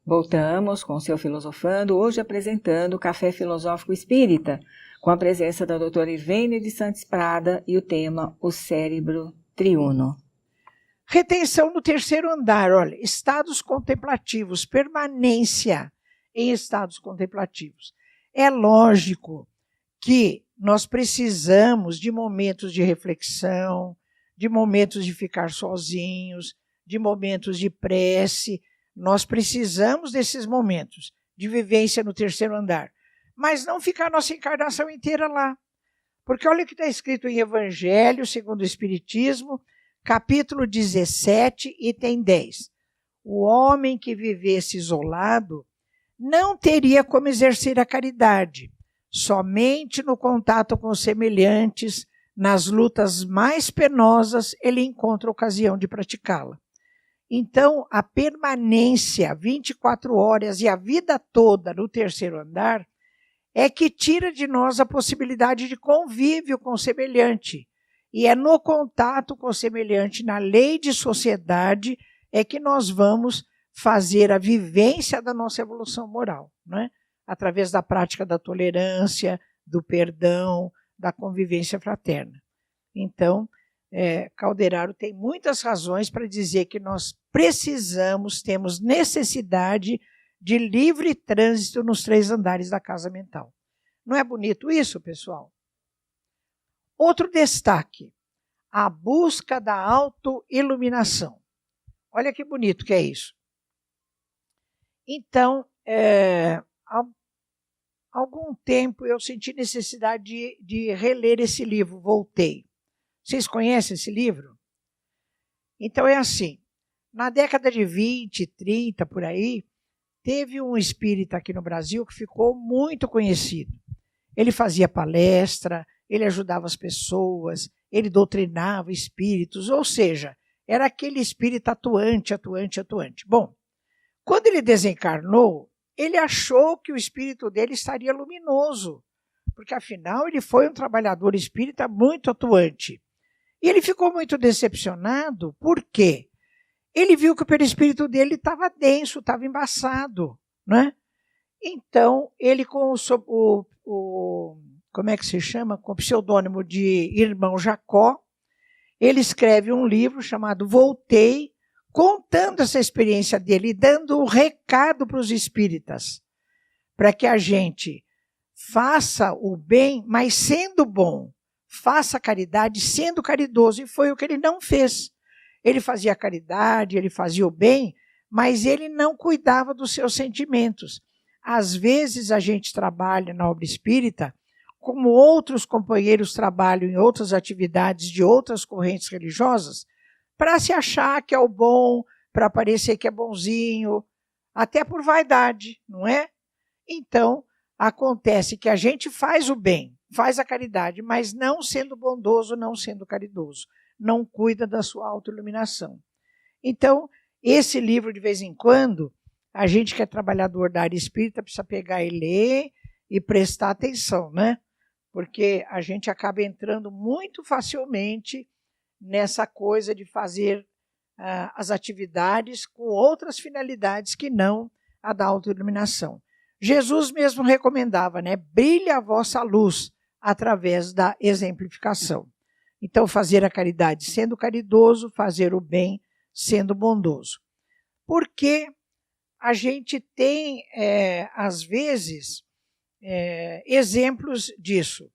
Voltamos com o Seu Filosofando, hoje apresentando o Café Filosófico Espírita, com a presença da doutora Irvênia de Santos Prada e o tema O Cérebro Triuno. Retenção no terceiro andar, olha, estados contemplativos, permanência em estados contemplativos. É lógico que nós precisamos de momentos de reflexão, de momentos de ficar sozinhos, de momentos de prece. Nós precisamos desses momentos de vivência no terceiro andar, mas não ficar nossa encarnação inteira lá. Porque olha o que está escrito em Evangelho, segundo o Espiritismo, capítulo 17, item 10. O homem que vivesse isolado não teria como exercer a caridade. Somente no contato com os semelhantes, nas lutas mais penosas, ele encontra ocasião de praticá-la. Então, a permanência 24 horas e a vida toda no terceiro andar é que tira de nós a possibilidade de convívio com o semelhante. E é no contato com o semelhante, na lei de sociedade, é que nós vamos fazer a vivência da nossa evolução moral, né? Através da prática da tolerância, do perdão, da convivência fraterna. Então, Calderaro tem muitas razões para dizer que nós precisamos, temos necessidade de livre trânsito nos três andares da casa mental. Não é bonito isso, pessoal? Outro destaque, a busca da autoiluminação. Olha que bonito que é isso. Então, há algum tempo eu senti necessidade de reler esse livro, Voltei. Vocês conhecem esse livro? Então é assim, na década de 20, 30, por aí, teve um espírita aqui no Brasil que ficou muito conhecido. Ele fazia palestra, ele ajudava as pessoas, ele doutrinava espíritos, ou seja, era aquele espírito atuante. Bom, quando ele desencarnou, ele achou que o espírito dele estaria luminoso, porque afinal ele foi um trabalhador espírita muito atuante. E ele ficou muito decepcionado, por quê? Ele viu que o perispírito dele estava denso, estava embaçado, né? Então, ele com como é que se chama? Com o pseudônimo de Irmão Jacó, ele escreve um livro chamado Voltei, contando essa experiência dele e dando um recado para os espíritas, para que a gente faça o bem, mas sendo bom. Faça caridade sendo caridoso, e foi o que ele não fez. Ele fazia caridade, ele fazia o bem, mas ele não cuidava dos seus sentimentos. Às vezes a gente trabalha na obra espírita, como outros companheiros trabalham em outras atividades de outras correntes religiosas, para se achar que é o bom, para parecer que é bonzinho, até por vaidade, não é? Então, acontece que a gente faz o bem, faz a caridade, mas não sendo bondoso, não sendo caridoso. Não cuida da sua autoiluminação. Então, esse livro, de vez em quando, a gente que é trabalhador da área espírita precisa pegar e ler e prestar atenção, né? Porque a gente acaba entrando muito facilmente nessa coisa de fazer as atividades com outras finalidades que não a da autoiluminação. Jesus mesmo recomendava, né? Brilhe a vossa luz através da exemplificação. Então, fazer a caridade sendo caridoso, fazer o bem sendo bondoso. Porque a gente tem, às vezes, exemplos disso.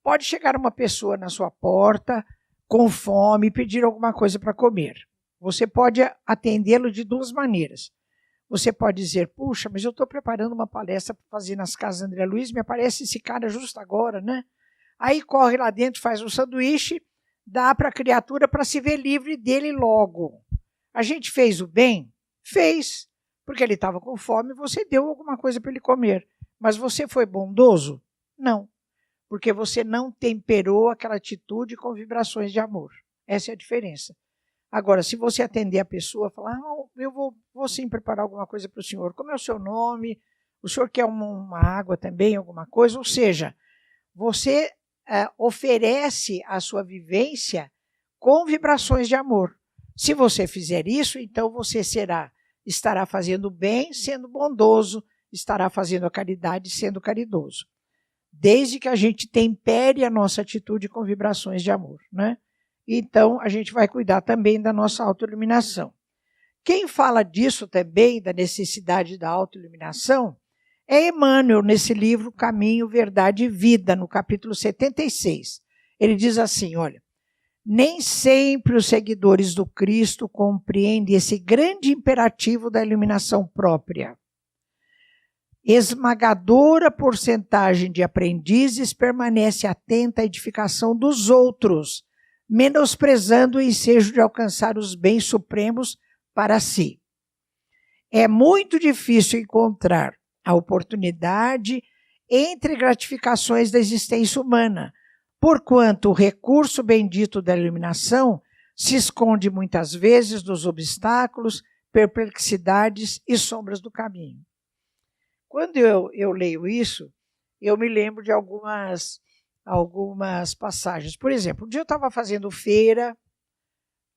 Pode chegar uma pessoa na sua porta com fome e pedir alguma coisa para comer. Você pode atendê-lo de duas maneiras. Você pode dizer, puxa, mas eu estou preparando uma palestra para fazer nas casas de André Luiz, me aparece esse cara justo agora, né? Aí corre lá dentro, faz um sanduíche, dá para a criatura para se ver livre dele logo. A gente fez o bem? Fez, porque ele estava com fome e você deu alguma coisa para ele comer. Mas você foi bondoso? Não, porque você não temperou aquela atitude com vibrações de amor. Essa é a diferença. Agora, se você atender a pessoa, falar, eu vou sim preparar alguma coisa para o senhor. Como é o seu nome? O senhor quer uma água também, alguma coisa? Ou seja, você oferece a sua vivência com vibrações de amor. Se você fizer isso, então você será estará fazendo bem, sendo bondoso, estará fazendo a caridade, sendo caridoso. Desde que a gente tempere a nossa atitude com vibrações de amor, né? Então, a gente vai cuidar também da nossa autoiluminação. Quem fala disso também, da necessidade da autoiluminação, é Emmanuel, nesse livro Caminho, Verdade e Vida, no capítulo 76. Ele diz assim, olha, nem sempre os seguidores do Cristo compreendem esse grande imperativo da iluminação própria. Esmagadora porcentagem de aprendizes permanece atenta à edificação dos outros, menosprezando o ensejo de alcançar os bens supremos para si. É muito difícil encontrar a oportunidade entre gratificações da existência humana, porquanto o recurso bendito da iluminação se esconde muitas vezes nos obstáculos, perplexidades e sombras do caminho. Quando eu leio isso, eu me lembro de algumas passagens. Por exemplo, um dia eu estava fazendo feira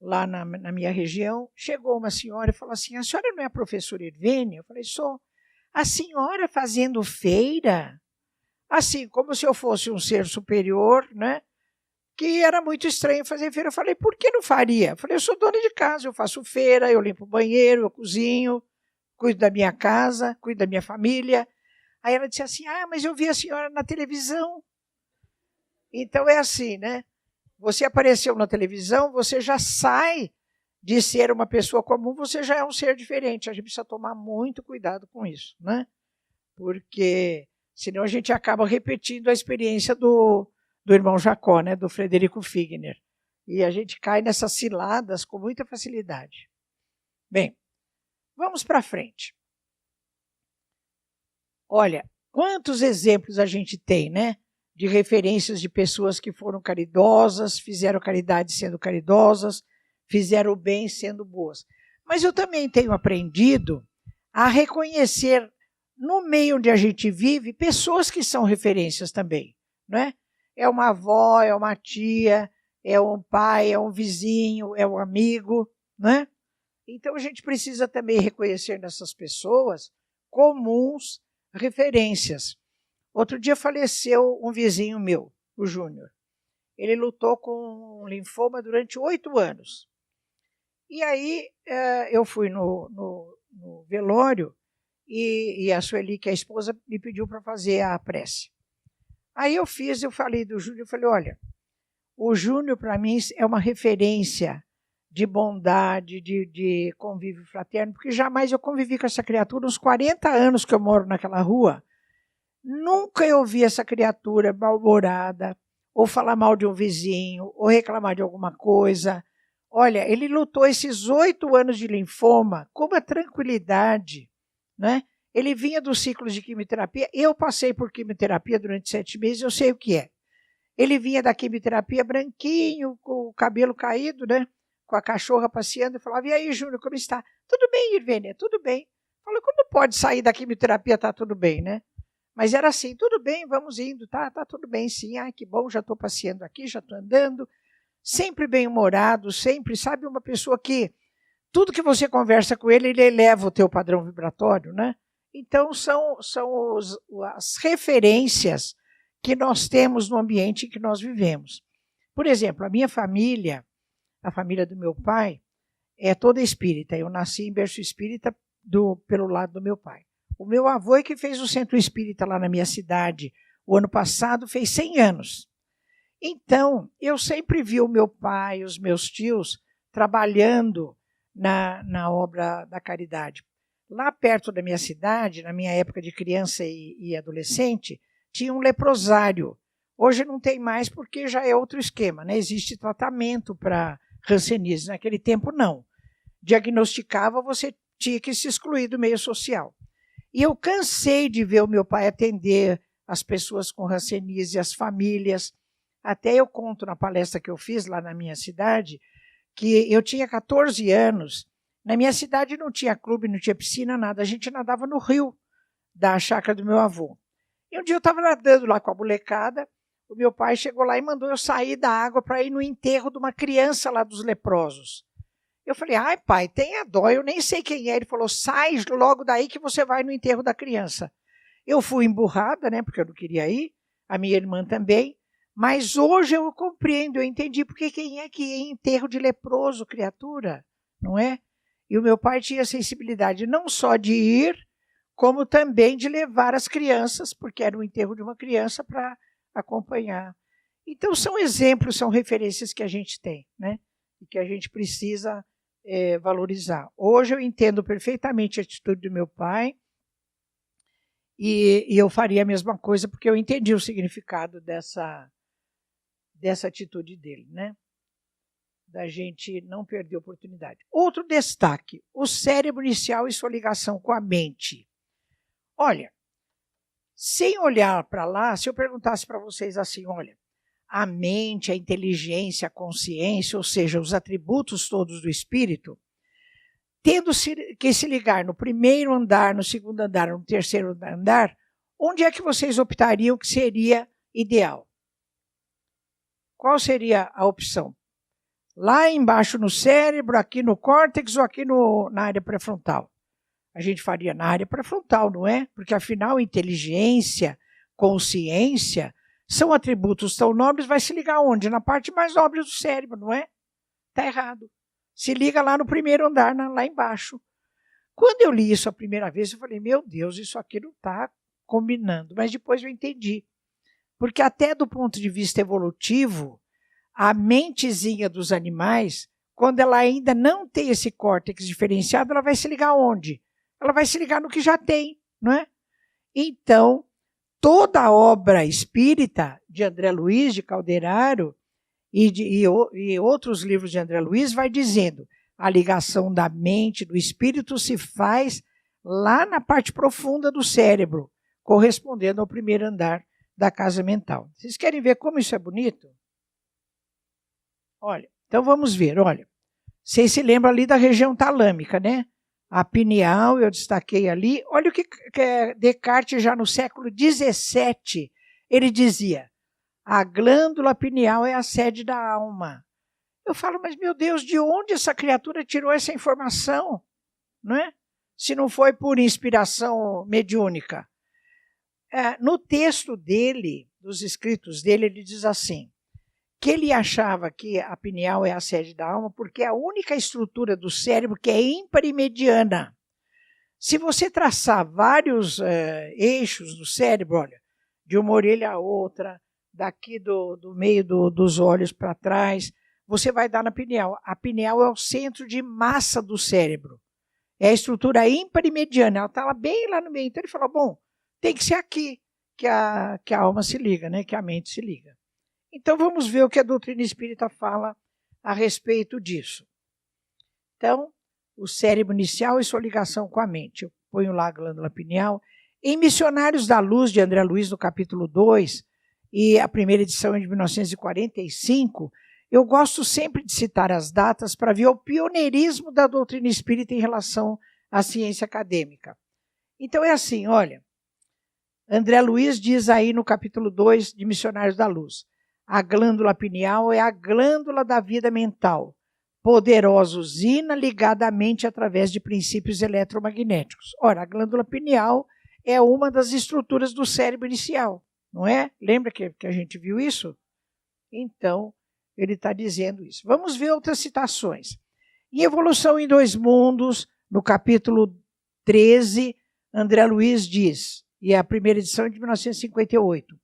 lá na minha região, chegou uma senhora e falou assim, a senhora não é a professora Irvênia? Eu falei, sou. A senhora fazendo feira? Assim, como se eu fosse um ser superior, né? Que era muito estranho fazer feira. Eu falei, por que não faria? Eu falei, eu sou dona de casa, eu faço feira, eu limpo o banheiro, eu cozinho, cuido da minha casa, cuido da minha família. Aí ela disse assim, mas eu vi a senhora na televisão. Então é assim, né? Você apareceu na televisão, você já sai de ser uma pessoa comum, você já é um ser diferente. A gente precisa tomar muito cuidado com isso, né? Porque senão a gente acaba repetindo a experiência do irmão Jacó, né? Do Frederico Figner. E a gente cai nessas ciladas com muita facilidade. Bem, vamos para frente. Olha, quantos exemplos a gente tem, né? De referências de pessoas que foram caridosas, fizeram caridade sendo caridosas, fizeram o bem sendo boas. Mas eu também tenho aprendido a reconhecer, no meio onde a gente vive, pessoas que são referências também, não é? É uma avó, é uma tia, é um pai, é um vizinho, é um amigo, não é? Então a gente precisa também reconhecer nessas pessoas comuns referências. Outro dia faleceu um vizinho meu, o Júnior. Ele lutou com um linfoma durante 8 anos. E aí eu fui no velório e a Sueli, que é a esposa, me pediu para fazer a prece. Aí eu falei do Júnior, eu falei, olha, o Júnior para mim é uma referência de bondade, de convívio fraterno, porque jamais eu convivi com essa criatura, uns 40 anos que eu moro naquela rua, nunca eu vi essa criatura mal-humorada, ou falar mal de um vizinho, ou reclamar de alguma coisa. Olha, ele lutou esses 8 anos de linfoma com uma tranquilidade, né? Ele vinha dos ciclos de quimioterapia, eu passei por quimioterapia durante 7 meses, eu sei o que é. Ele vinha da quimioterapia branquinho, com o cabelo caído, né? Com a cachorra passeando, e falava, e aí, Júnior, como está? Tudo bem, Irvênia, tudo bem. Falei, como pode sair da quimioterapia, tá tudo bem, né? Mas era assim, tudo bem, vamos indo, tá tudo bem sim, que bom, já estou passeando aqui, já estou andando, sempre bem-humorado, sempre, sabe, uma pessoa que tudo que você conversa com ele eleva o teu padrão vibratório, né? Então são as referências que nós temos no ambiente em que nós vivemos. Por exemplo, a minha família, a família do meu pai, é toda espírita, eu nasci em berço espírita pelo lado do meu pai. O meu avô é que fez o centro espírita lá na minha cidade. O ano passado fez 100 anos. Então, eu sempre vi o meu pai, os meus tios, trabalhando na obra da caridade. Lá perto da minha cidade, na minha época de criança e adolescente, tinha um leprosário. Hoje não tem mais porque já é outro esquema, né? Existe tratamento para hanseníase. Naquele tempo, não. Diagnosticava, você tinha que se excluir do meio social. E eu cansei de ver o meu pai atender as pessoas com hanseníase, as famílias. Até eu conto na palestra que eu fiz lá na minha cidade, que eu tinha 14 anos. Na minha cidade não tinha clube, não tinha piscina, nada. A gente nadava no rio da chácara do meu avô. E um dia eu estava nadando lá com a molecada, o meu pai chegou lá e mandou eu sair da água para ir no enterro de uma criança lá dos leprosos. Eu falei, ai pai, tenha dó, eu nem sei quem é. Ele falou, sai logo daí que você vai no enterro da criança. Eu fui emburrada, né, porque eu não queria ir, a minha irmã também, mas hoje eu compreendo, eu entendi porque quem é que ia em enterro de leproso, criatura, não é? E o meu pai tinha sensibilidade não só de ir, como também de levar as crianças, porque era o enterro de uma criança, para acompanhar. Então são exemplos, são referências que a gente tem, né? E que a gente precisa valorizar. Hoje eu entendo perfeitamente a atitude do meu pai, e eu faria a mesma coisa, porque eu entendi o significado dessa atitude dele, né? Da gente não perder a oportunidade. Outro destaque, o cérebro inicial e sua ligação com a mente. Olha, sem olhar para lá, se eu perguntasse para vocês assim, olha, a mente, a inteligência, a consciência, ou seja, os atributos todos do espírito, tendo que se ligar no primeiro andar, no segundo andar, no terceiro andar, onde é que vocês optariam que seria ideal? Qual seria a opção? Lá embaixo no cérebro, aqui no córtex ou aqui na área pré-frontal? A gente faria na área pré-frontal, não é? Porque afinal, inteligência, consciência, são atributos tão nobres, vai se ligar onde? Na parte mais nobre do cérebro, não é? Está errado. Se liga lá no primeiro andar, lá embaixo. Quando eu li isso a primeira vez, eu falei, meu Deus, isso aqui não está combinando. Mas depois eu entendi. Porque até do ponto de vista evolutivo, a mentezinha dos animais, quando ela ainda não tem esse córtex diferenciado, ela vai se ligar onde? Ela vai se ligar no que já tem, não é? Então, toda a obra espírita de André Luiz de Calderaro e outros livros de André Luiz vai dizendo a ligação da mente, do espírito se faz lá na parte profunda do cérebro, correspondendo ao primeiro andar da casa mental. Vocês querem ver como isso é bonito? Olha, então vamos ver, olha. Vocês se lembram ali da região talâmica, né? A pineal, eu destaquei ali. Olha o que Descartes, já no século XVII, ele dizia, a glândula pineal é a sede da alma. Eu falo, mas meu Deus, de onde essa criatura tirou essa informação? Não é? Se não foi por inspiração mediúnica. No texto dele, dos escritos dele, ele diz assim, que ele achava que a pineal é a sede da alma porque é a única estrutura do cérebro que é ímpar e mediana. Se você traçar vários eixos do cérebro, olha, de uma orelha a outra, daqui do meio dos olhos para trás, você vai dar na pineal. A pineal é o centro de massa do cérebro. É a estrutura ímpar e mediana, ela está lá bem lá no meio. Então ele falou, bom, tem que ser aqui que a alma se liga, né? Que a mente se liga. Então vamos ver o que a doutrina espírita fala a respeito disso. Então, o cérebro inicial e sua ligação com a mente. Eu ponho lá a glândula pineal. Em Missionários da Luz, de André Luiz, no capítulo 2, e a primeira edição é de 1945, eu gosto sempre de citar as datas para ver o pioneirismo da doutrina espírita em relação à ciência acadêmica. Então é assim, olha, André Luiz diz aí no capítulo 2 de Missionários da Luz, a glândula pineal é a glândula da vida mental, poderosa usina ligada à mente através de princípios eletromagnéticos. Ora, a glândula pineal é uma das estruturas do cérebro inicial, não é? Lembra que a gente viu isso? Então, ele está dizendo isso. Vamos ver outras citações. Em Evolução em Dois Mundos, no capítulo 13, André Luiz diz, e é a primeira edição de 1958,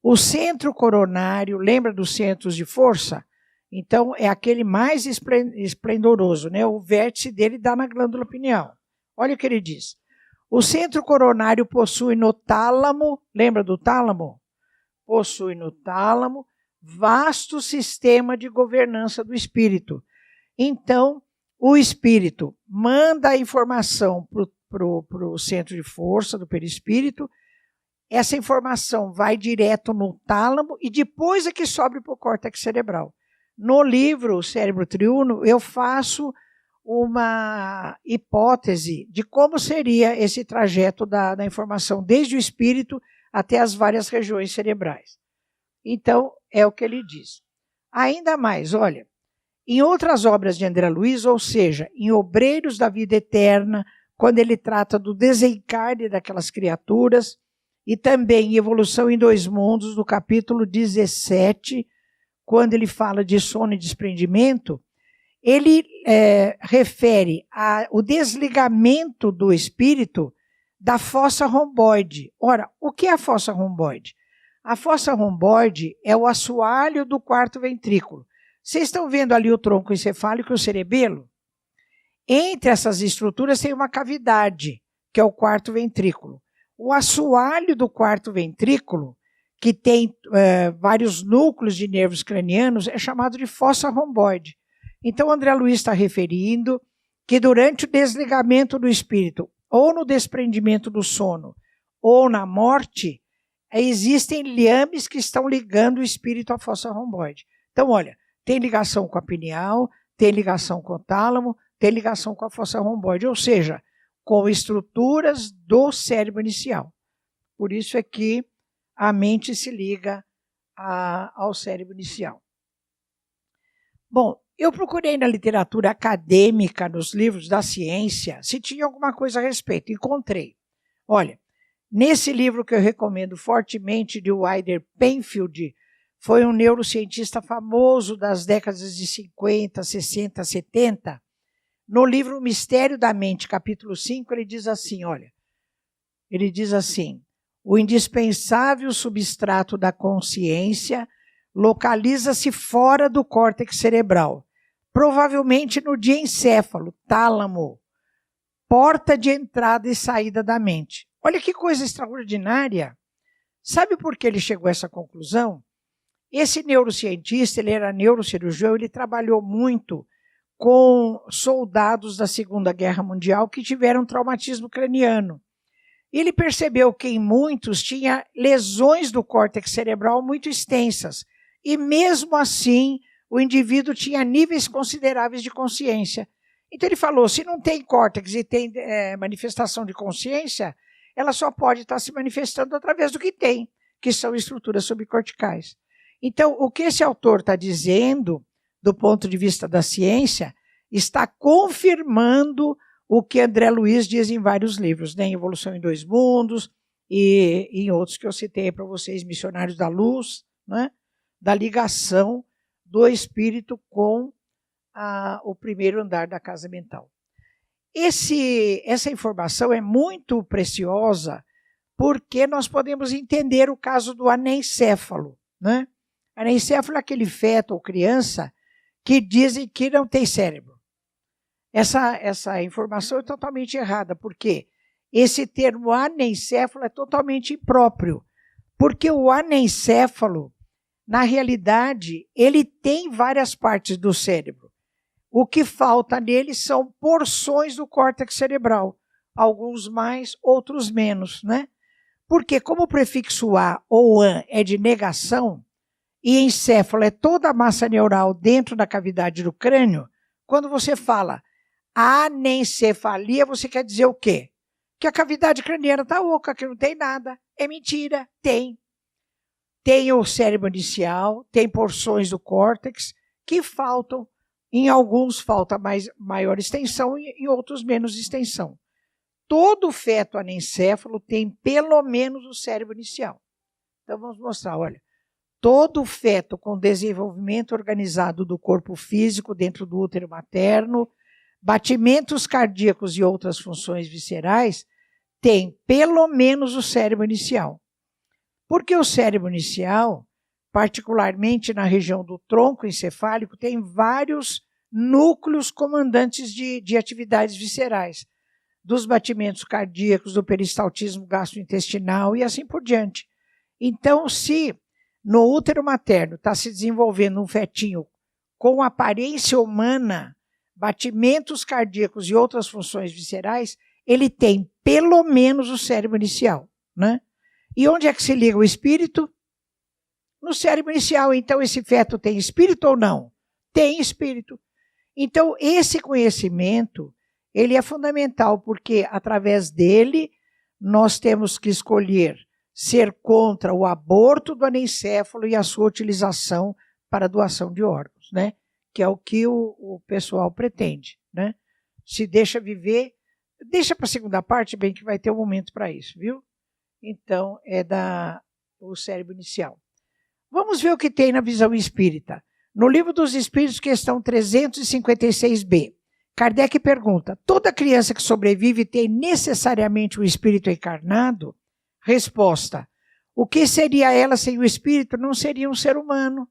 o centro coronário, lembra dos centros de força? Então, é aquele mais esplendoroso, né? O vértice dele dá na glândula pineal. Olha o que ele diz. O centro coronário possui no tálamo, lembra do tálamo? Possui no tálamo vasto sistema de governança do espírito. Então, o espírito manda a informação para o centro de força do perispírito, essa informação vai direto no tálamo e depois é que sobe para o córtex cerebral. No livro O Cérebro Triuno, eu faço uma hipótese de como seria esse trajeto da informação, desde o espírito até as várias regiões cerebrais. Então, é o que ele diz. Ainda mais, olha, Em outras obras de André Luiz, ou seja, em Obreiros da Vida Eterna, quando ele trata do desencarne daquelas criaturas, e também em Evolução em Dois Mundos, no capítulo 17, quando ele fala de sono e desprendimento, ele refere ao desligamento do espírito da fossa romboide. Ora, o que é a fossa romboide? A fossa romboide é o assoalho do quarto ventrículo. Vocês estão vendo ali o tronco encefálico e o cerebelo? Entre essas estruturas tem uma cavidade, que é o quarto ventrículo. O assoalho do quarto ventrículo, que tem vários núcleos de nervos cranianos, é chamado de fossa romboide. Então, André Luiz está referindo que durante o desligamento do espírito, ou no desprendimento do sono, ou na morte, existem liames que estão ligando o espírito à fossa romboide. Então, olha, tem ligação com a pineal, tem ligação com o tálamo, tem ligação com a fossa romboide, ou seja, com estruturas do cérebro inicial. Por isso é que a mente se liga ao cérebro inicial. Bom, eu procurei na literatura acadêmica, nos livros da ciência, se tinha alguma coisa a respeito. Encontrei. Olha, nesse livro que eu recomendo fortemente, de Wilder Penfield, foi um neurocientista famoso das décadas de 50, 60, 70. No livro O Mistério da Mente, capítulo 5, ele diz assim, olha, ele diz assim, o indispensável substrato da consciência localiza-se fora do córtex cerebral, provavelmente no diencéfalo, tálamo, porta de entrada e saída da mente. Olha que coisa extraordinária. Sabe por que ele chegou a essa conclusão? Esse neurocientista, ele era neurocirurgião, ele trabalhou muito com soldados da Segunda Guerra Mundial que tiveram traumatismo craniano. Ele percebeu que em muitos tinha lesões do córtex cerebral muito extensas. E mesmo assim, o indivíduo tinha níveis consideráveis de consciência. Então ele falou, se não tem córtex e tem manifestação de consciência, ela só pode estar se manifestando através do que tem, que são estruturas subcorticais. Então, o que esse autor está dizendo, do ponto de vista da ciência, está confirmando o que André Luiz diz em vários livros, né? Em Evolução em Dois Mundos e em outros que eu citei para vocês, Missionários da Luz, né? Da ligação do espírito com o primeiro andar da casa mental. Essa informação é muito preciosa porque nós podemos entender o caso do anencéfalo, né? Anencéfalo é aquele feto ou criança que dizem que não tem cérebro. Essa informação é totalmente errada, porque esse termo anencéfalo é totalmente impróprio, porque o anencéfalo, na realidade, ele tem várias partes do cérebro. O que falta nele são porções do córtex cerebral, alguns mais, outros menos, né? Porque como o prefixo a ou an é de negação, e encéfalo é toda a massa neural dentro da cavidade do crânio, quando você fala anencefalia, você quer dizer o quê? Que a cavidade craniana está oca, que não tem nada. É mentira, tem. Tem o cérebro inicial, tem porções do córtex que faltam. Em alguns falta maior extensão e em outros menos extensão. Todo feto anencéfalo tem pelo menos o cérebro inicial. Então vamos mostrar, olha. Todo feto com desenvolvimento organizado do corpo físico dentro do útero materno, batimentos cardíacos e outras funções viscerais, tem pelo menos o cérebro inicial. Porque o cérebro inicial, particularmente na região do tronco encefálico, tem vários núcleos comandantes de atividades viscerais, dos batimentos cardíacos, do peristaltismo gastrointestinal e assim por diante. Então, se no útero materno está se desenvolvendo um fetinho com aparência humana, batimentos cardíacos e outras funções viscerais, ele tem pelo menos o cérebro inicial, né? E onde é que se liga o espírito? No cérebro inicial. Então, esse feto tem espírito ou não? Tem espírito. Então, esse conhecimento, ele é fundamental, porque através dele nós temos que escolher ser contra o aborto do anencéfalo e a sua utilização para doação de órgãos, né? que é o que o pessoal pretende, né? Se deixa viver, deixa para a segunda parte, bem que vai ter um momento para isso, viu? Então, é o cérebro inicial. Vamos ver o que tem na visão espírita. No Livro dos Espíritos, questão 356b, Kardec pergunta: toda criança que sobrevive tem necessariamente o espírito encarnado? Resposta: o que seria ela sem o espírito? Não seria um ser humano.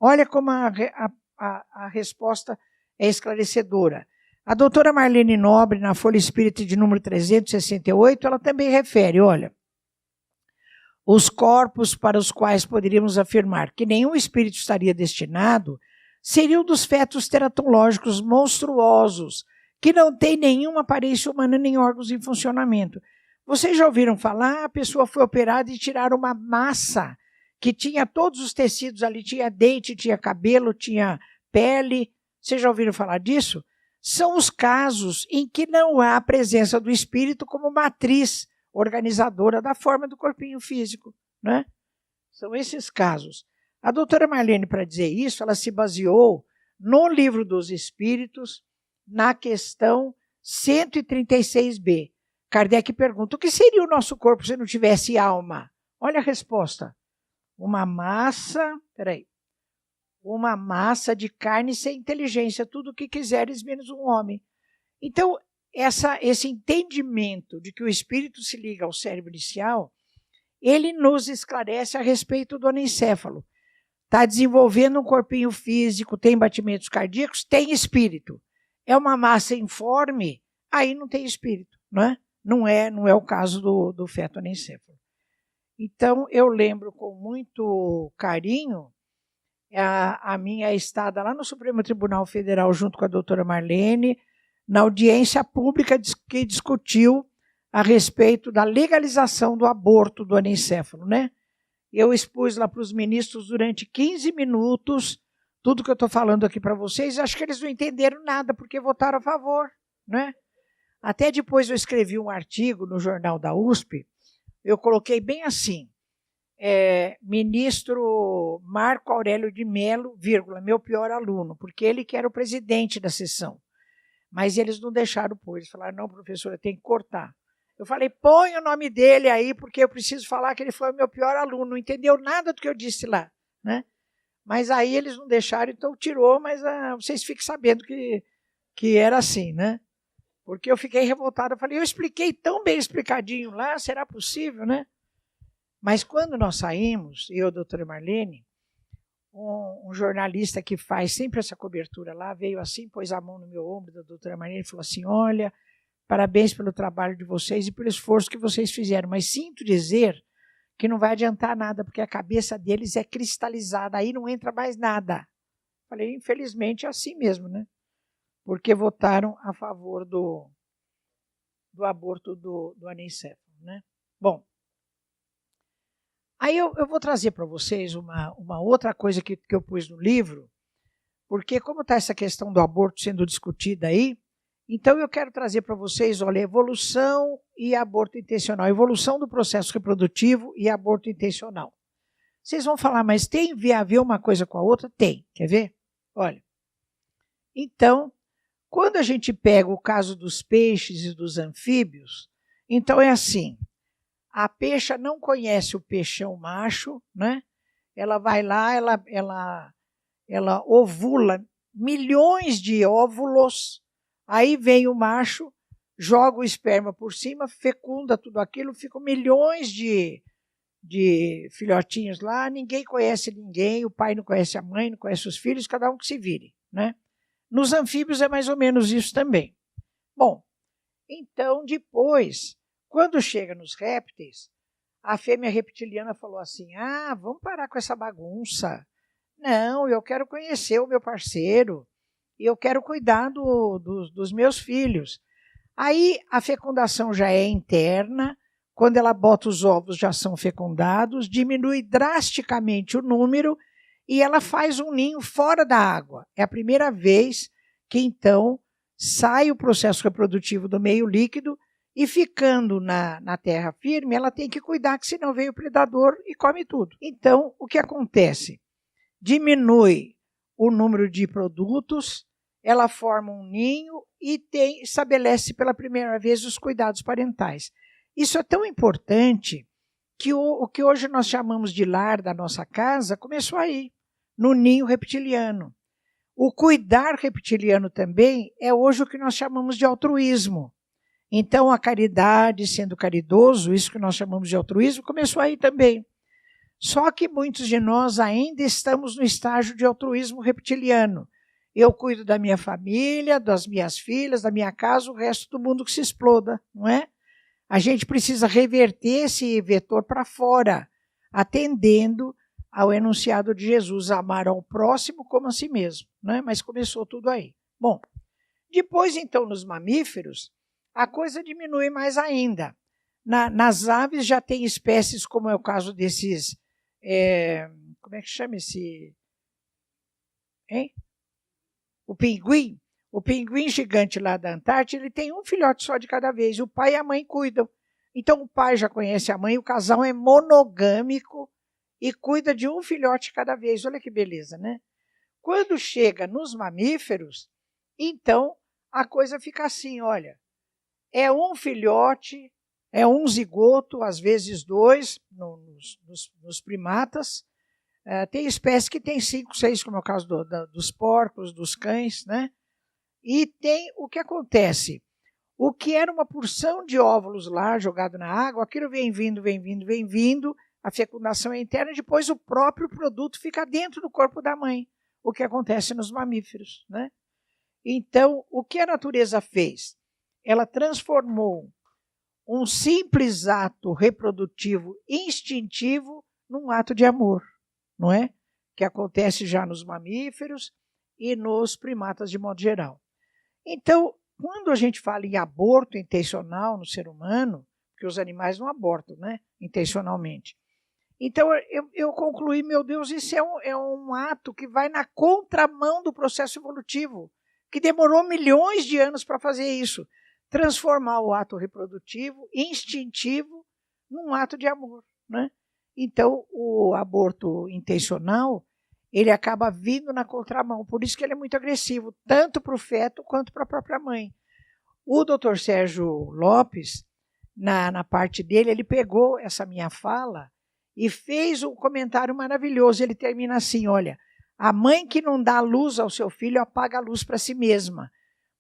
Olha como a resposta é esclarecedora. A doutora Marlene Nobre, na Folha Espírita de número 368, ela também refere, olha, os corpos para os quais poderíamos afirmar que nenhum espírito estaria destinado seriam dos fetos teratológicos monstruosos, que não têm nenhuma aparência humana nem órgãos em funcionamento. Vocês já ouviram falar? A pessoa foi operada e tiraram uma massa que tinha todos os tecidos ali, tinha dente, tinha cabelo, tinha pele. Vocês já ouviram falar disso? São os casos em que não há a presença do espírito como matriz organizadora da forma do corpinho físico, né? São esses casos. A doutora Marlene, para dizer isso, ela se baseou no Livro dos Espíritos, na questão 136b. Kardec pergunta: o que seria o nosso corpo se não tivesse alma? Olha a resposta. Uma massa de carne sem inteligência, tudo o que quiseres menos um homem. Então, esse entendimento de que o espírito se liga ao cérebro inicial, ele nos esclarece a respeito do anencéfalo. Está desenvolvendo um corpinho físico, tem batimentos cardíacos, tem espírito. É uma massa informe, aí não tem espírito, não é? Não é o caso do feto anencéfalo. Então, eu lembro com muito carinho a minha estada lá no Supremo Tribunal Federal, junto com a doutora Marlene, na audiência pública que discutiu a respeito da legalização do aborto do anencéfalo, né? Eu expus lá para os ministros durante 15 minutos tudo que eu estou falando aqui para vocês. Acho que eles não entenderam nada, porque votaram a favor, né? Até depois eu escrevi um artigo no jornal da USP, eu coloquei bem assim, ministro Marco Aurélio de Mello, vírgula, meu pior aluno, porque ele que era o presidente da sessão. Mas eles não deixaram pôr, eles falaram: não, professora, tem que cortar. Eu falei: põe o nome dele aí, porque eu preciso falar que ele foi o meu pior aluno, não entendeu nada do que eu disse lá, né? Mas aí eles não deixaram, então tirou, mas vocês fiquem sabendo que era assim, né? Porque eu fiquei revoltada, eu falei: eu expliquei tão bem explicadinho lá, será possível, né? Mas quando nós saímos, eu e a doutora Marlene, um jornalista que faz sempre essa cobertura lá, veio assim, pôs a mão no meu ombro da doutora Marlene e falou assim: olha, parabéns pelo trabalho de vocês e pelo esforço que vocês fizeram, mas sinto dizer que não vai adiantar nada, porque a cabeça deles é cristalizada, aí não entra mais nada. Falei: infelizmente é assim mesmo, né? Porque votaram a favor do aborto do anencéfalo, né? Bom, aí eu vou trazer para vocês uma outra coisa que eu pus no livro, porque como está essa questão do aborto sendo discutida aí, então eu quero trazer para vocês, olha, evolução e aborto intencional, evolução do processo reprodutivo e aborto intencional. Vocês vão falar: mas tem a ver uma coisa com a outra? Tem, quer ver? Olha, então, quando a gente pega o caso dos peixes e dos anfíbios, então é assim: a peixa não conhece o peixão macho, né? Ela vai lá, ela ovula milhões de óvulos, aí vem o macho, joga o esperma por cima, fecunda tudo aquilo, ficam milhões de filhotinhos lá, ninguém conhece ninguém, o pai não conhece a mãe, não conhece os filhos, cada um que se vire, né? Nos anfíbios é mais ou menos isso também. Bom, então depois, quando chega nos répteis, a fêmea reptiliana falou assim: ah, vamos parar com essa bagunça. Não, eu quero conhecer o meu parceiro e eu quero cuidar dos meus filhos. Aí a fecundação já é interna, quando ela bota os ovos já são fecundados, diminui drasticamente o número e ela faz um ninho fora da água. É a primeira vez que então sai o processo reprodutivo do meio líquido e ficando na terra firme, ela tem que cuidar, que senão vem o predador e come tudo. Então, o que acontece? Diminui o número de produtos, ela forma um ninho e estabelece pela primeira vez os cuidados parentais. Isso é tão importante que o que hoje nós chamamos de lar da nossa casa começou aí, no ninho reptiliano. O cuidar reptiliano também é hoje o que nós chamamos de altruísmo. Então, a caridade, sendo caridoso, isso que nós chamamos de altruísmo, começou aí também. Só que muitos de nós ainda estamos no estágio de altruísmo reptiliano. Eu cuido da minha família, das minhas filhas, da minha casa, o resto do mundo que se exploda, não é? A gente precisa reverter esse vetor para fora, atendendo ao enunciado de Jesus, amar ao próximo como a si mesmo, né? Mas começou tudo aí. Bom, depois então nos mamíferos, a coisa diminui mais ainda. Nas aves já tem espécies, como é o caso desses, como é que chama esse? Hein? O pinguim. O pinguim gigante lá da Antártida, ele tem um filhote só de cada vez. O pai e a mãe cuidam. Então o pai já conhece a mãe, o casal é monogâmico e cuida de um filhote cada vez. Olha que beleza, né? Quando chega nos mamíferos, então a coisa fica assim, olha. É um filhote, é um zigoto, às vezes dois, nos primatas. Tem espécies que tem 5, 6, como é o caso dos porcos, dos cães, né? E tem o que acontece. O que era uma porção de óvulos lá, jogado na água, aquilo vem vindo, a fecundação é interna, e depois o próprio produto fica dentro do corpo da mãe, o que acontece nos mamíferos, né? Então, o que a natureza fez? Ela transformou um simples ato reprodutivo instintivo num ato de amor, não é? Que acontece já nos mamíferos e nos primatas de modo geral. Então, quando a gente fala em aborto intencional no ser humano, porque os animais não abortam, né, intencionalmente. Então, eu concluí, meu Deus, isso é um ato que vai na contramão do processo evolutivo, que demorou milhões de anos para fazer isso. Transformar o ato reprodutivo, instintivo, num ato de amor, né? Então, o aborto intencional, ele acaba vindo na contramão, por isso que ele é muito agressivo, tanto para o feto quanto para a própria mãe. O Dr. Sérgio Lopes, na parte dele, ele pegou essa minha fala e fez um comentário maravilhoso. Ele termina assim, olha, a mãe que não dá luz ao seu filho apaga a luz para si mesma,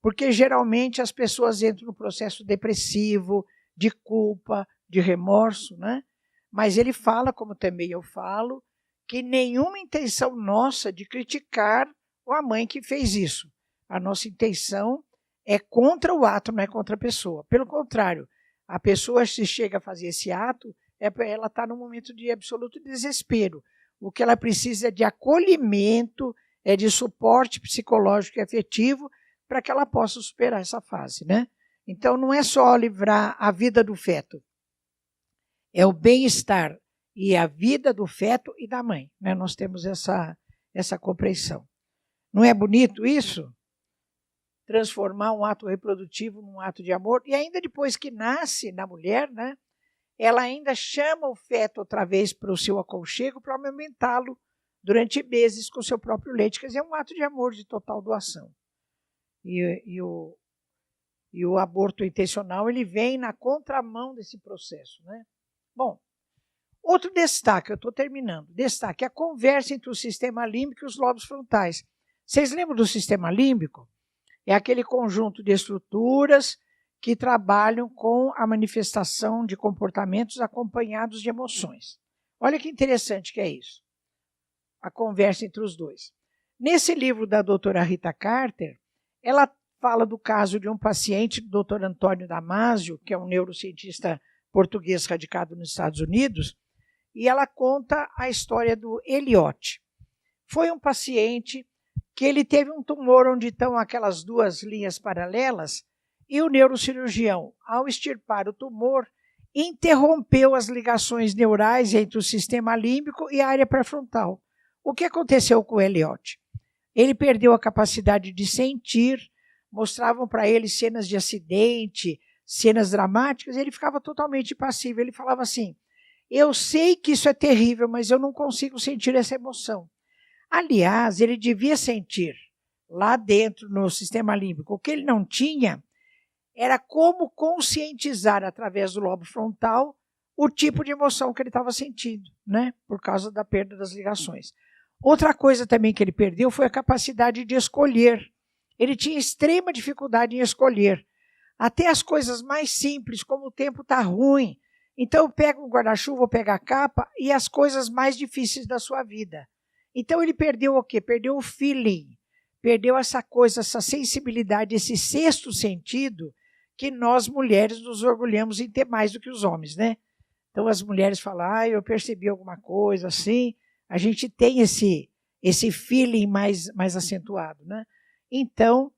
porque geralmente as pessoas entram no processo depressivo, de culpa, de remorso, né? Mas ele fala, como também eu falo, que nenhuma intenção nossa de criticar a mãe que fez isso. A nossa intenção é contra o ato, não é contra a pessoa. Pelo contrário, a pessoa, se chega a fazer esse ato, ela está num momento de absoluto desespero. O que ela precisa é de acolhimento, é de suporte psicológico e afetivo para que ela possa superar essa fase, né? Então, não é só livrar a vida do feto, é o bem-estar e a vida do feto e da mãe, né? Nós temos essa compreensão. Não é bonito isso? Transformar um ato reprodutivo num ato de amor, e ainda depois que nasce na mulher, né? Ela ainda chama o feto outra vez para o seu aconchego para amamentá-lo durante meses com o seu próprio leite. Quer dizer, é um ato de amor, de total doação. E o aborto intencional, ele vem na contramão desse processo, né? Bom, outro destaque, eu estou terminando, destaque a conversa entre o sistema límbico e os lobos frontais. Vocês lembram do sistema límbico? É aquele conjunto de estruturas que trabalham com a manifestação de comportamentos acompanhados de emoções. Olha que interessante que é isso, a conversa entre os dois. Nesse livro da doutora Rita Carter, ela fala do caso de um paciente do Dr. Antônio Damasio, que é um neurocientista português radicado nos Estados Unidos, e ela conta a história do Eliot. Foi um paciente que ele teve um tumor onde estão aquelas duas linhas paralelas, e o neurocirurgião, ao extirpar o tumor, interrompeu as ligações neurais entre o sistema límbico e a área pré-frontal. O que aconteceu com o Eliot? Ele perdeu a capacidade de sentir, mostravam para ele cenas de acidente, cenas dramáticas, e ele ficava totalmente impassível. Ele falava assim, eu sei que isso é terrível, mas eu não consigo sentir essa emoção. Aliás, ele devia sentir lá dentro no sistema límbico. O que ele não tinha era como conscientizar através do lobo frontal o tipo de emoção que ele estava sentindo, né? Por causa da perda das ligações. Outra coisa também que ele perdeu foi a capacidade de escolher. Ele tinha extrema dificuldade em escolher. Até as coisas mais simples, como o tempo está ruim. Então eu pego o guarda-chuva, eu pego a capa e as coisas mais difíceis da sua vida. Então ele perdeu o quê? Perdeu o feeling. Perdeu essa coisa, essa sensibilidade, esse sexto sentido que nós mulheres nos orgulhamos em ter mais do que os homens, né? Então as mulheres falam, eu percebi alguma coisa assim. A gente tem esse feeling mais acentuado, né? Então,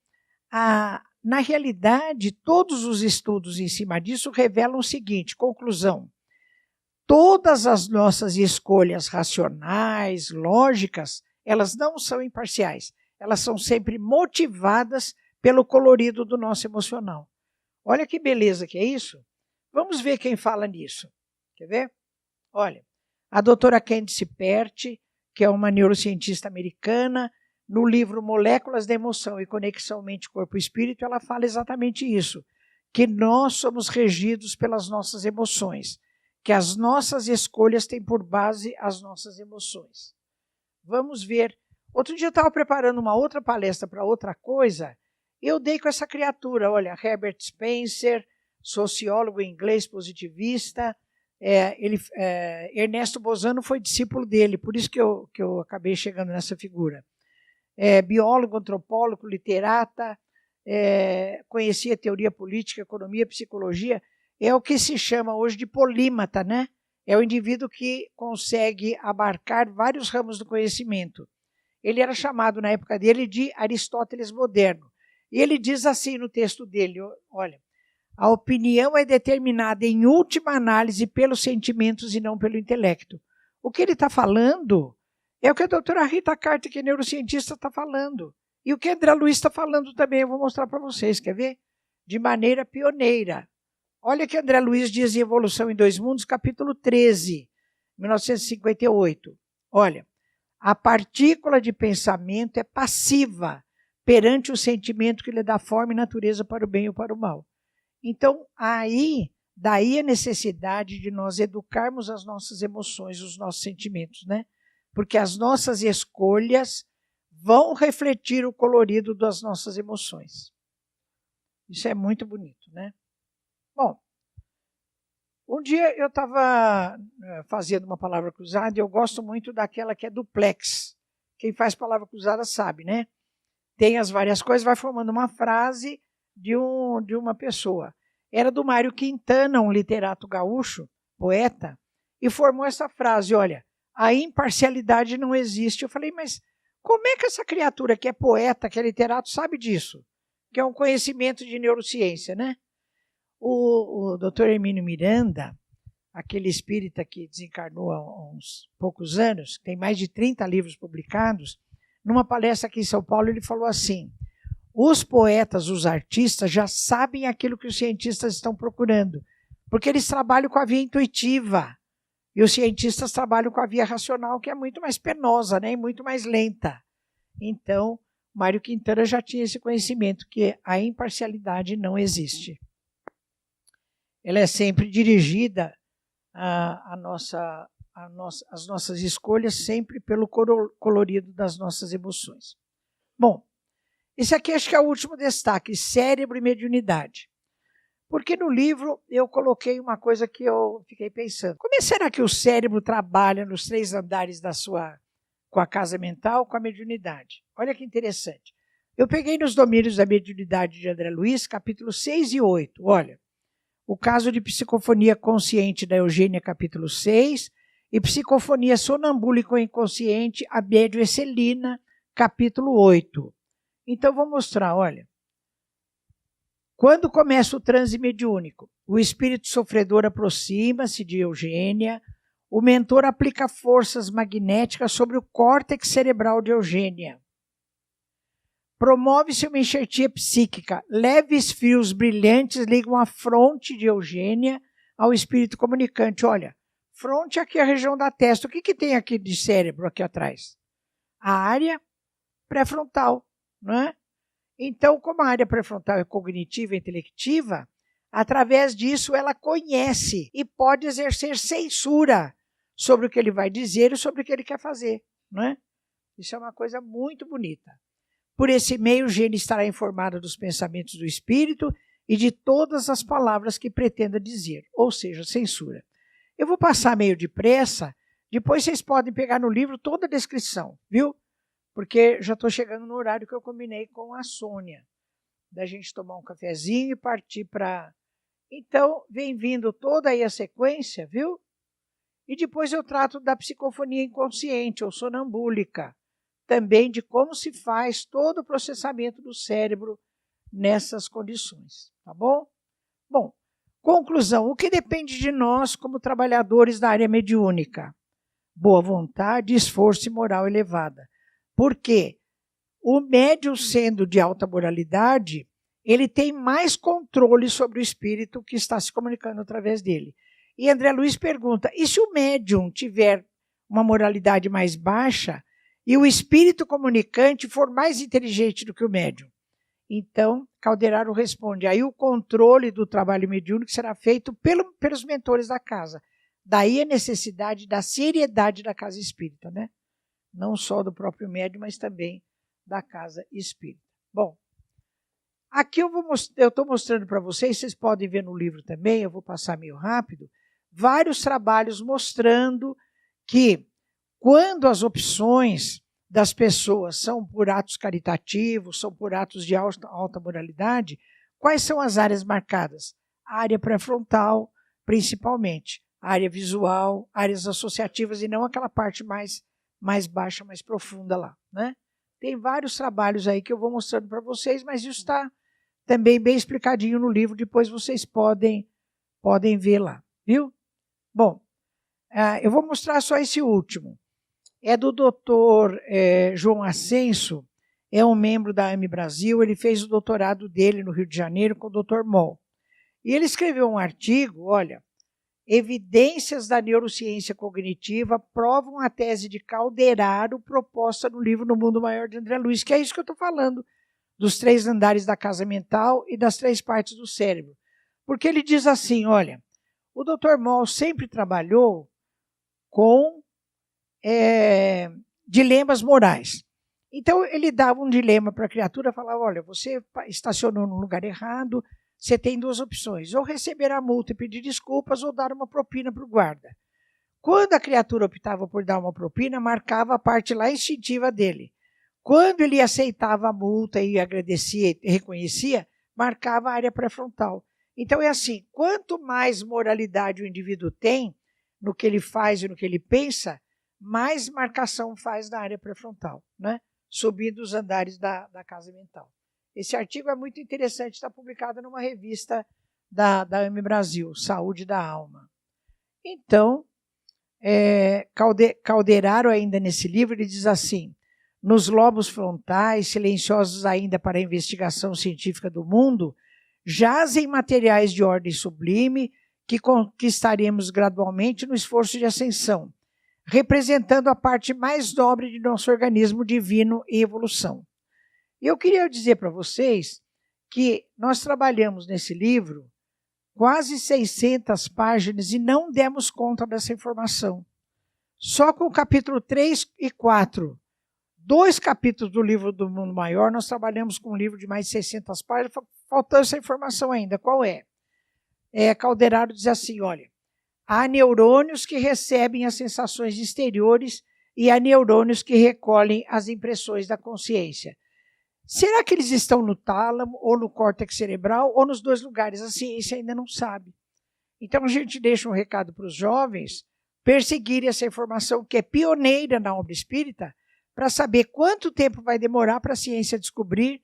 na realidade, todos os estudos em cima disso revelam o seguinte, conclusão, todas as nossas escolhas racionais, lógicas, elas não são imparciais, elas são sempre motivadas pelo colorido do nosso emocional. Olha que beleza que é isso. Vamos ver quem fala nisso. Quer ver? Olha, a doutora Candice Pert, que é uma neurocientista americana, no livro Moléculas da Emoção e Conexão Mente-Corpo-Espírito, ela fala exatamente isso, que nós somos regidos pelas nossas emoções, que as nossas escolhas têm por base as nossas emoções. Vamos ver. Outro dia eu estava preparando uma outra palestra para outra coisa, eu dei com essa criatura, olha, Herbert Spencer, sociólogo inglês positivista, Ernesto Bozano foi discípulo dele, por isso que eu acabei chegando nessa figura. Biólogo, antropólogo, literata, conhecia teoria política, economia, psicologia, é o que se chama hoje de polímata, né? É o indivíduo que consegue abarcar vários ramos do conhecimento. Ele era chamado, na época dele, de Aristóteles moderno. E ele diz assim no texto dele, olha, a opinião é determinada em última análise pelos sentimentos e não pelo intelecto. O que ele está falando é o que a doutora Rita Carter, que é neurocientista, está falando. E o que a André Luiz está falando também, eu vou mostrar para vocês, quer ver? De maneira pioneira. Olha o que André Luiz diz em Evolução em Dois Mundos, capítulo 13, 1958. Olha, a partícula de pensamento é passiva perante o sentimento que lhe dá forma e natureza para o bem ou para o mal. Então, daí a necessidade de nós educarmos as nossas emoções, os nossos sentimentos, né? Porque as nossas escolhas vão refletir o colorido das nossas emoções. Isso é muito bonito, né? Bom, um dia eu estava fazendo uma palavra cruzada e eu gosto muito daquela que é duplex. Quem faz palavra cruzada sabe, né? Tem as várias coisas, vai formando uma frase de uma pessoa. Era do Mário Quintana, um literato gaúcho, poeta, e formou essa frase, olha, a imparcialidade não existe. Eu falei, mas como é que essa criatura que é poeta, que é literato, sabe disso? Que é um conhecimento de neurociência, né? O Dr. Hermínio Miranda, aquele espírita que desencarnou há uns poucos anos, tem mais de 30 livros publicados, numa palestra aqui em São Paulo, ele falou assim, os poetas, os artistas já sabem aquilo que os cientistas estão procurando, porque eles trabalham com a via intuitiva, e os cientistas trabalham com a via racional, que é muito mais penosa, né, e muito mais lenta. Então, Mário Quintana já tinha esse conhecimento, que a imparcialidade não existe. Ela é sempre dirigida as nossas escolhas sempre pelo colorido das nossas emoções. Bom, esse aqui acho que é o último destaque, cérebro e mediunidade. Porque no livro eu coloquei uma coisa que eu fiquei pensando. Como será que o cérebro trabalha nos 3 andares com a casa mental, com a mediunidade? Olha que interessante. Eu peguei nos domínios da mediunidade de André Luiz, capítulo 6 e 8. Olha, o caso de psicofonia consciente da Eugênia, capítulo 6, e psicofonia sonambúlica inconsciente, a médium Celina, capítulo 8. Então, vou mostrar, olha. Quando começa o transe mediúnico, o espírito sofredor aproxima-se de Eugênia, o mentor aplica forças magnéticas sobre o córtex cerebral de Eugênia. Promove-se uma enxertia psíquica. Leves fios brilhantes ligam a fronte de Eugênia ao espírito comunicante. Olha, fronte aqui é a região da testa. O que tem aqui de cérebro aqui atrás? A área pré-frontal, não é? Então, como a área pré-frontal é cognitiva e intelectiva, através disso ela conhece e pode exercer censura sobre o que ele vai dizer e sobre o que ele quer fazer, não é? Isso é uma coisa muito bonita. Por esse meio, o gênio estará informado dos pensamentos do espírito e de todas as palavras que pretenda dizer, ou seja, censura. Eu vou passar meio depressa, depois vocês podem pegar no livro toda a descrição, viu? Porque já estou chegando no horário que eu combinei com a Sônia, da gente tomar um cafezinho e partir para... Então, vem vindo toda aí a sequência, viu? E depois eu trato da psicofonia inconsciente ou sonambúlica, também de como se faz todo o processamento do cérebro nessas condições, tá bom? Bom, conclusão, o que depende de nós como trabalhadores da área mediúnica? Boa vontade, esforço e moral elevada. Por quê? O médium, sendo de alta moralidade, ele tem mais controle sobre o espírito que está se comunicando através dele. E André Luiz pergunta, e se o médium tiver uma moralidade mais baixa e o espírito comunicante for mais inteligente do que o médium? Então, Calderaro responde, aí o controle do trabalho mediúnico será feito pelos mentores da casa. Daí a necessidade da seriedade da casa espírita, né? Não só do próprio médium, mas também da casa espírita. Bom, aqui eu estou mostrando para vocês, vocês podem ver no livro também, eu vou passar meio rápido, vários trabalhos mostrando que quando as opções das pessoas são por atos caritativos, são por atos de alta moralidade, quais são as áreas marcadas? A área pré-frontal, principalmente, a área visual, áreas associativas e não aquela parte mais baixa, mais profunda lá, né? Tem vários trabalhos aí que eu vou mostrando para vocês, mas isso está também bem explicadinho no livro, depois vocês podem ver lá, viu? Bom, eu vou mostrar só esse último. É do doutor João Ascenso, é um membro da AME Brasil, ele fez o doutorado dele no Rio de Janeiro com o doutor Moll. E ele escreveu um artigo, olha, evidências da neurociência cognitiva provam a tese de Calderaro proposta no livro No Mundo Maior de André Luiz, que é isso que eu estou falando, dos 3 andares da casa mental e das 3 partes do cérebro. Porque ele diz assim, olha, o doutor Moll sempre trabalhou com dilemas morais. Então, ele dava um dilema para a criatura, falava, olha, você estacionou no lugar errado, você tem 2 opções, ou receber a multa e pedir desculpas, ou dar uma propina para o guarda. Quando a criatura optava por dar uma propina, marcava a parte lá instintiva dele. Quando ele aceitava a multa e agradecia e reconhecia, marcava a área pré-frontal. Então é assim, quanto mais moralidade o indivíduo tem no que ele faz e no que ele pensa, mais marcação faz na área pré-frontal, né? Subindo os andares da casa mental. Esse artigo é muito interessante, está publicado numa revista da AME Brasil, Saúde da Alma. Então, Calderaro, ainda nesse livro, ele diz assim, nos lobos frontais, silenciosos ainda para a investigação científica do mundo, jazem materiais de ordem sublime que conquistaremos gradualmente no esforço de ascensão, representando a parte mais nobre de nosso organismo divino em evolução. E eu queria dizer para vocês que nós trabalhamos nesse livro quase 600 páginas e não demos conta dessa informação. Só com o capítulo 3 e 4, 2 capítulos do livro do Mundo Maior, nós trabalhamos com um livro de mais de 600 páginas, faltando essa informação ainda. Qual é? Calderaro diz assim, olha, há neurônios que recebem as sensações exteriores e há neurônios que recolhem as impressões da consciência. Será que eles estão no tálamo, ou no córtex cerebral, ou nos 2 lugares? A ciência ainda não sabe. Então, a gente deixa um recado para os jovens perseguirem essa informação que é pioneira na obra espírita, para saber quanto tempo vai demorar para a ciência descobrir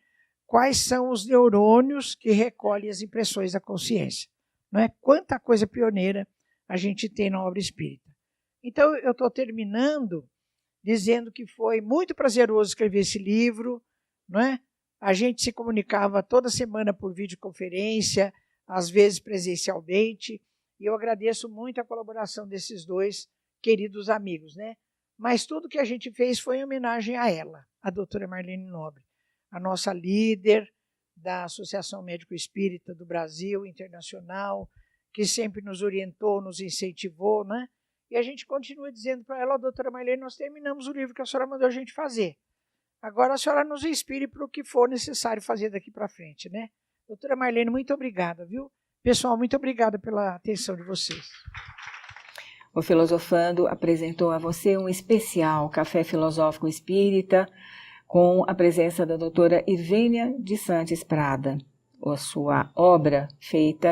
quais são os neurônios que recolhem as impressões da consciência. Não é? Quanta coisa pioneira a gente tem na obra espírita. Então, eu estou terminando dizendo que foi muito prazeroso escrever esse livro, não é? A gente se comunicava toda semana por videoconferência, às vezes presencialmente, e eu agradeço muito a colaboração desses 2 queridos amigos, né? mas tudo que a gente fez foi em homenagem a ela, a doutora Marlene Nobre, a nossa líder da Associação Médico Espírita do Brasil Internacional, que sempre nos orientou, nos incentivou, né? E a gente continua dizendo para ela, doutora Marlene, nós terminamos o livro que a senhora mandou a gente fazer. Agora a senhora nos inspire para o que for necessário fazer daqui para frente, né? Doutora Marlene, muito obrigada, viu? Pessoal, muito obrigada pela atenção de vocês. O Filosofando apresentou a você um especial Café Filosófico Espírita com a presença da doutora Ivênia de Santos Prada. A sua obra,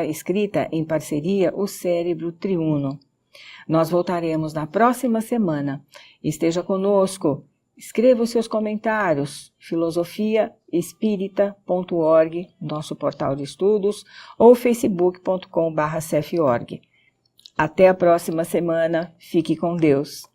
escrita em parceria, O Cérebro Triuno. Nós voltaremos na próxima semana. Esteja conosco. Escreva os seus comentários, filosofiaespírita.org, nosso portal de estudos, ou facebook.com/ceforg. Até a próxima semana. Fique com Deus.